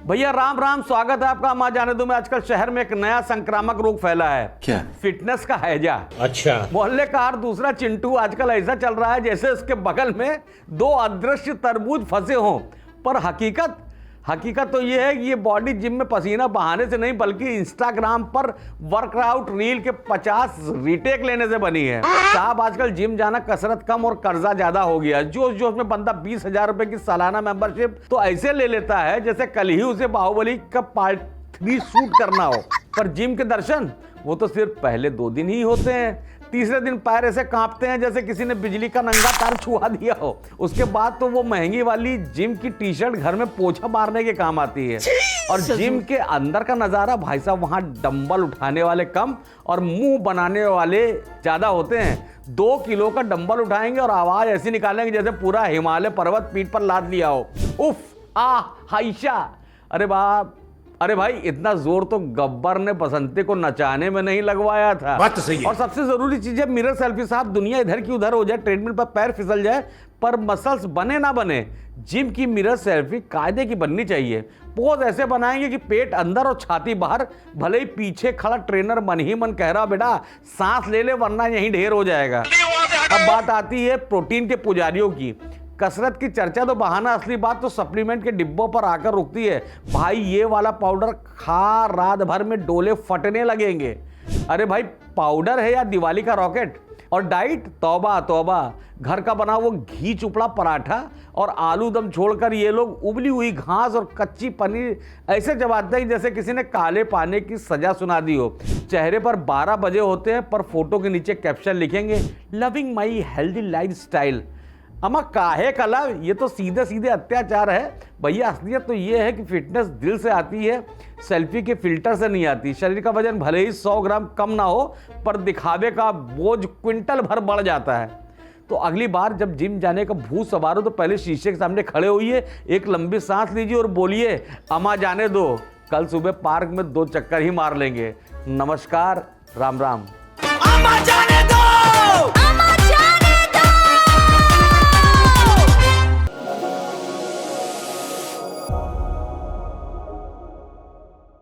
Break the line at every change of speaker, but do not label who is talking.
भैया राम राम, स्वागत है आपका अम्मा जाने दो में। आजकल शहर में एक नया संक्रामक रोग फैला है।
क्या?
फिटनेस का हैजा।
अच्छा।
मोहल्ले का हर दूसरा चिंटू आजकल ऐसा चल रहा है जैसे उसके बगल में दो अदृश्य तरबूज फंसे हों। पर हकीकत तो ये है कि ये बॉडी जिम में पसीना बहाने से नहीं बल्कि इंस्टाग्राम पर वर्कआउट रील के 50 रीटेक लेने से बनी है। साहब आजकल जिम जाना कसरत कम और कर्जा ज्यादा हो गया। जोश जोश में बंदा 20,000 रुपए की सालाना मेंबरशिप तो ऐसे ले लेता है जैसे कल ही उसे बाहुबली का पार्ट 3 शूट करना हो। पर जिम के दर्शन वो तो सिर्फ पहले 2 दिन ही होते हैं। तीसरे दिन पैर ऐसे कांपते हैं जैसे किसी ने बिजली का नंगा तार छुआ दिया हो। उसके बाद तो वो महंगी वाली जिम की टी शर्ट घर में पोछा मारने के काम आती है। और जिम के अंदर का नजारा भाई साहब, वहां डंबल उठाने वाले कम और मुंह बनाने वाले ज्यादा होते हैं। 2 किलो का डंबल उठाएंगे और आवाज ऐसी निकालेंगे जैसे पूरा हिमालय पर्वत पीठ पर लाद लिया हो। उफ आ हाइशा। अरे भाई इतना जोर तो गब्बर ने बसंती को नचाने में नहीं लगवाया था।
बात तो सही है।
और सबसे जरूरी चीज है मिरर सेल्फी। साहब दुनिया इधर की उधर हो जाए, ट्रेडमिल पर पैर फिसल जाए, पर मसल्स बने ना बने, जिम की मिरर सेल्फी कायदे की बननी चाहिए। पोज ऐसे बनाएंगे कि पेट अंदर और छाती बाहर। भले ही पीछे खड़ा ट्रेनर मन ही मन कह रहा बेटा सांस ले ले वरना यहीं ढेर हो जाएगा। अब बात आती है प्रोटीन के पुजारियों की। कसरत की चर्चा तो बहाना, असली बात तो सप्लीमेंट के डिब्बों पर आकर रुकती है। भाई ये वाला पाउडर खा रात भर में डोले फटने लगेंगे। अरे भाई पाउडर है या दिवाली का रॉकेट। और डाइट तौबा तौबा, घर का बना वो घी चुपड़ा पराठा और आलू दम छोड़कर ये लोग उबली हुई घास और कच्ची पनीर ऐसे चबाते हैं जैसे किसी ने काले पाने की सजा सुना दी हो। चेहरे पर 12 बजे होते हैं पर फोटो के नीचे कैप्शन लिखेंगे loving my healthy life style. अमा काहे कला, ये तो सीधे सीधे अत्याचार है। भैया असलियत तो ये है कि फिटनेस दिल से आती है, सेल्फी के फिल्टर से नहीं आती। शरीर का वजन भले ही 100 ग्राम कम ना हो पर दिखावे का बोझ क्विंटल भर बढ़ जाता है। तो अगली बार जब जिम जाने का भूत सवार हो तो पहले शीशे के सामने खड़े होइए, एक लंबी सांस लीजिए और बोलिए अमा जाने दो, कल सुबह पार्क में 2 चक्कर ही मार लेंगे। नमस्कार, राम राम।